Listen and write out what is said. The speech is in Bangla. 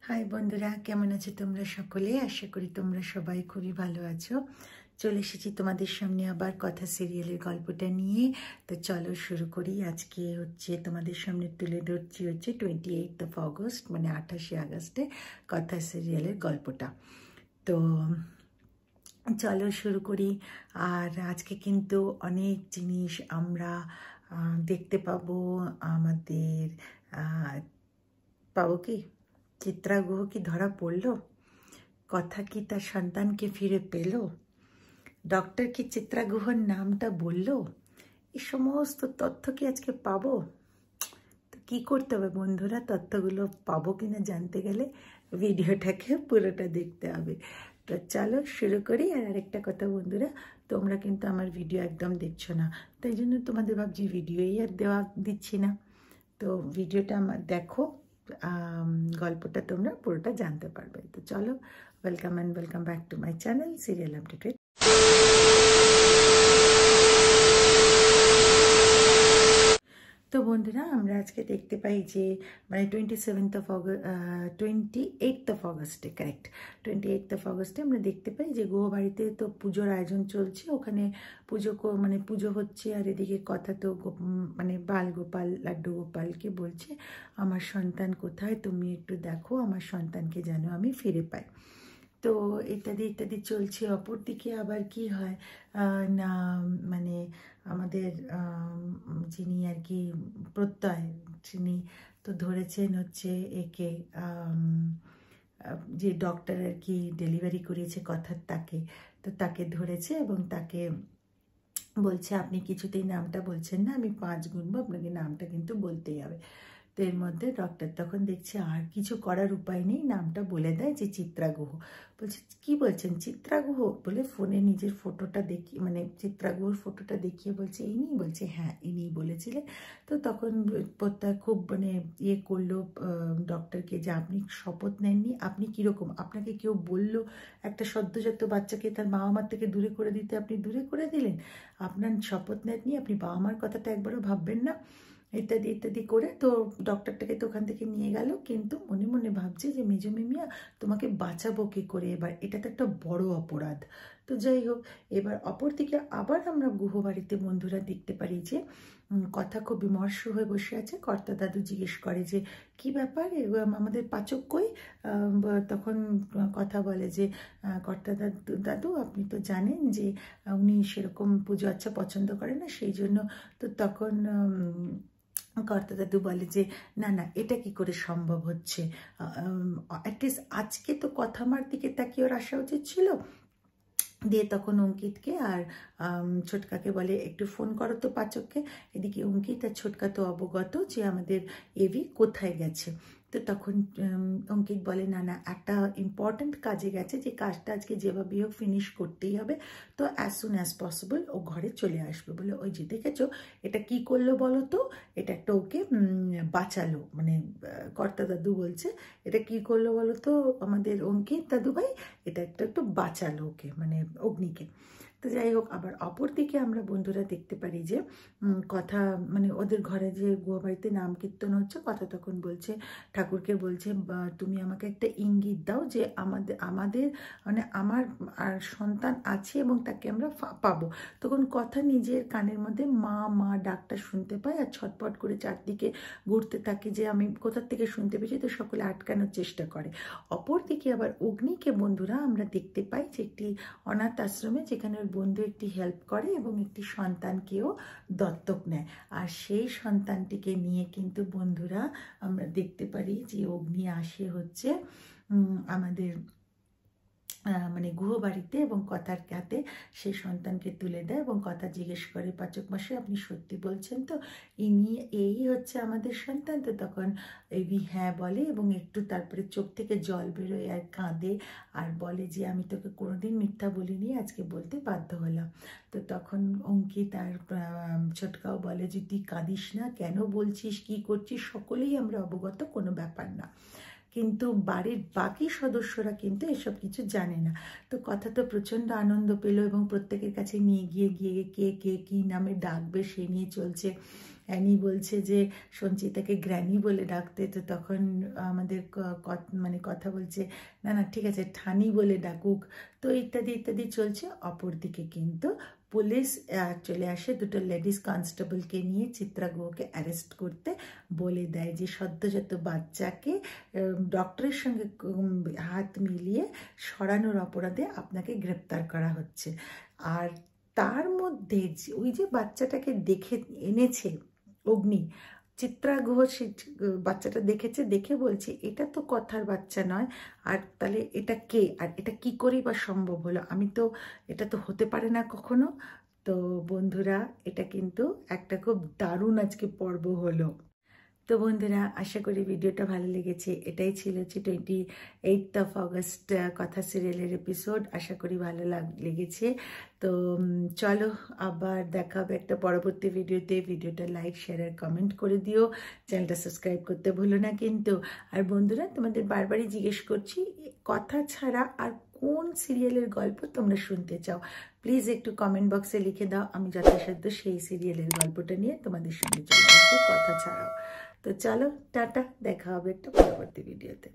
হাই বন্ধুরা, কেমন আছো তোমরা সকলে? আশা করি তোমরা সবাই খুবই ভালো আছো। চলে এসেছি তোমাদের সামনে আবার কথা সিরিয়ালের গল্পটা নিয়ে। তো চলো শুরু করি। আজকে তোমাদের সামনে তুলে ধরছি 28 অগস্ট, মানে 28 আগস্টে কথা সিরিয়ালের গল্পটা। তো চলো শুরু করি। আর আজকে কিন্তু অনেক জিনিস আমরা দেখতে পাবো। আমাদের পাবো কি, চিত্রা গুহ কি ধরা পড়ল? কথা কি তার সন্তানকে ফিরে পেল? ডক্টর কি চিত্রা গুহর নামটা বলল? এই সমস্ত তথ্য কি আজকে পাবো? তো কি করতে হবে বন্ধুরা, তথ্যগুলো পাবো কিনা জানতে গেলে ভিডিওটাকে পুরোটা দেখতে হবে। তো চলো শুরু করি। আর আরেকটা কথা বন্ধুরা, তোমরা কিন্তু আমার ভিডিও একদম দেখছো না, তাই জন্য তোমাদের ভাবছি ভিডিওই আর দিচ্ছি না। তো ভিডিওটা আমার দেখো, গল্পটা তোমরা পুরোটা জানতে পারবে। তো চলো, welcome and welcome back to my channel serial update. তো বন্ধুরা, আমরা আজকে দেখতে পাই যে মানে 28 অগস্টে, কারেক্ট 28 অগস্টে আমরা দেখতে পাই যে গুহবাড়িতে তো পুজোর আয়োজন চলছে। ওখানে পুজো হচ্ছে। আর এদিকে কথা তো মানে বালগোপাল, লাড্ডু গোপালকে বলছে, আমার সন্তান কোথায়, তুমি একটু দেখো, আমার সন্তানকে যেন আমি ফিরে পাই। তো ইত্যাদি ইত্যাদি চলছে। অপরদিকে আবার কি হয় না, মানে আমাদের যিনি আর কি প্রত্যয়, যিনি তো ধরেছেন একে যে ডক্টর আর কি ডেলিভারি করিয়েছে কথার, তাকে ধরেছে এবং তাকে বলছে আপনি কিছুতেই নামটা বলছেন না, আমি 5 গুনবো, আপনাকে নামটা কিন্তু বলতেই হবে। তো এর মধ্যে ডক্টর তখন দেখছে আর কিছু করার উপায় নেই, নামটা বলে দেয় যে চিত্রা গুহ। বলছে কি বলছেন চিত্রা গুহ? বলে ফোনে নিজের ফটোটা দেখিয়ে, মানে চিত্রা গুহর ফটোটা দেখিয়ে বলছে ইনি? বলছে হ্যাঁ ইনি বলেছিলেন। তো তখন প্রত্যয় খুব মানে করলো ডক্টরকে যে আপনি শপথ নেননি, আপনি কীরকম, আপনাকে কেউ বললো একটা সদ্যজাত বাচ্চাকে তার বাবা মার থেকে দূরে করে দিতে, আপনি দূরে করে দিলেন? আপনার শপথ নেননি, আপনি বাবা মার কথাটা একবারও ভাববেন না, ইত্যাদি ইত্যাদি করে। তো ডক্টরটাকে তো ওখান থেকে নিয়ে গেল, কিন্তু মনে মনে ভাবছে যে মেজো মিমিয়া তোমাকে বাঁচাবো কী করে, এবার এটা তো একটা বড় অপরাধ। তো যাই হোক, এবার অপরদিকে আবার আমরা গুহবাড়িতে বন্ধুরা দেখতে পারি যে কথা খুব বিমর্ষ হয়ে বসে আছে। কর্তা দাদু জিজ্ঞেস করে যে কি ব্যাপার, আমাদের পাচক কই? তখন কথা বলে যে কর্তা দাদু আপনি তো জানেন যে উনি সেরকম পুজো আচ্ছা পছন্দ করেন না, সেই জন্য। তো তখন কর্তা দাদু বলে যে না না, এটা কি করে সম্ভব হচ্ছে, অ্যাটলিস্ট আজকে তো কথা আমার দিকে তাকিয়ে ওর আসা উচিত ছিল। দিয়ে তখন অঙ্কিতকে আর ছোটকাকে বলে একটু ফোন করো তো পাচককে। এদিকে অঙ্কিত আর ছোটকা তো অবগত যে আমাদের এভি কোথায় গেছে। তো তখন অঙ্কিত বলে না না, একটা ইম্পর্ট্যান্ট কাজে গেছে, যে কাজটা আজকে যেভাবে হোক ফিনিশ করতেই হবে, তো অ্যাজ সুন অ্যাজ পসিবল ও ঘরে চলে আসবে। বলে ওই যে দেখেছো এটা কি করলো বলো তো, এটা একটা ওকে বাঁচালো, মানে কর্তা দাদু বলছে এটা কি করলো বলো তো আমাদের অঙ্কিত দাদু ভাই, এটা একটু বাঁচালো ওকে, মানে অগ্নিকে। তো যাই হোক, আবার অপরদিকে আমরা বন্ধুরা দেখতে পারি যে কথা মানে ওদের ঘরে যে গুহবাড়িতে নাম কীর্তন হচ্ছে, কথা তখন বলছে ঠাকুরকে বলছে তুমি আমাকে একটা ইঙ্গিত দাও যে আমাদের মানে আমার আর সন্তান আছে এবং তাকে আমরা পাবো। তখন কথা নিজের কানের মধ্যে মা মা ডাকটা শুনতে পায় আর ছটপট করে চারদিকে ঘুরতে থাকে যে আমি কোথার থেকে শুনতে পেয়েছি। তো সকলে আটকানোর চেষ্টা করে। অপরদিকে আবার অগ্নিকে বন্ধুরা আমরা দেখতে পাই যে একটি অনাথ আশ্রমে, যেখানে ওর বন্ধু একটি হেল্প করে এবং একটি সন্তানকেও দত্তক নেয়। আর সেই সন্তানটিকে নিয়ে কিন্তু বন্ধুরা আমরা দেখতে পারি যে অগ্নি আসে আমাদের মানে গুহবাড়িতে এবং কথার হাতে সেই সন্তানকে তুলে দেয় এবং কথা জিজ্ঞেস করে পাচক মশাই আপনি সত্যি বলছেন তো এই হচ্ছে আমাদের সন্তান? তো তখন এভি হ্যাঁ বলে এবং একটু তারপরে চোখ থেকে জল বেরোয় আর কাঁদে আর বলে যে আমি তোকে কোনোদিন মিথ্যা বলিনি, আজকে বলতে বাধ্য হলাম। তো তখন অঙ্কিত আর ছোটকাও বলে যে তুই কাঁদিস না, কেন বলছিস, কি করছিস, সকলেই আমরা অবগত, কোনো ব্যাপার না। কিন্তু বাড়ির বাকি সদস্যরা কিন্তু এসব কিছু জানে না। তো কথা তো প্রচণ্ড আনন্দ পেল এবং প্রত্যেকের কাছে নিয়ে গিয়ে কে কে কী নামে ডাকবে সে নিয়ে চলছে। অ্যানি বলছে যে সঞ্চিতাকে গ্র্যানি বলে ডাকতে, তো তখন আমাদের মানে কথা বলছে না না ঠিক আছে ঠানি বলে ডাকুক। তো ইত্যাদি ইত্যাদি চলছে। অপরদিকে কিন্তু পুলিশ চলে আসে দুটো লেডিস কনস্টেবলকে নিয়ে চিত্রা গুহকে অ্যারেস্ট করতে, বলে দেয় যে সদ্যজাত বাচ্চাকে ডক্টরের সঙ্গে হাত মিলিয়ে সরানোর অপরাধে আপনাকে গ্রেপ্তার করা হচ্ছে। আর তার মধ্যে ওই যে বাচ্চাটাকে দেখে এনেছে অগ্নি, চিত্রা গুহ সে বাচ্চাটা দেখেছে, দেখে বলছে এটা তো কথার বাচ্চা নয়, আর তাহলে এটা কে, আর এটা কি করেই বা সম্ভব হলো, এটা তো হতে পারে না কখনো। তো বন্ধুরা এটা কিন্তু একটা খুব দারুণ আজকে পর্ব হলো। তো বন্ধুরা আশা করি ভিডিওটা ভালো লেগেছে। এটাই ছিল 28 অগস্ট কথা সিরিয়ালের এপিসোড। আশা করি ভালো লেগেছে। তো চলো আবার দেখা হবে একটা পরবর্তী ভিডিওতে। ভিডিওটা লাইক শেয়ার আর কমেন্ট করে দিও, চ্যানেলটা সাবস্ক্রাইব করতে ভুলো না কিন্তু। আর বন্ধুরা তোমাদের বারবারই জিজ্ঞেস করছি কথা ছাড়া আর কোন সিরিয়ালের গল্প তোমরা শুনতে চাও, প্লিজ একটু কমেন্ট বক্সে লিখে দাও। আমি যথাসাধ্য সেই সিরিয়ালের গল্পটা নিয়ে তোমাদের সঙ্গে চলে আসবো কথা ছাড়াও। তো চলো টাটা, দেখা হবে একটা পরবর্তী ভিডিওতে।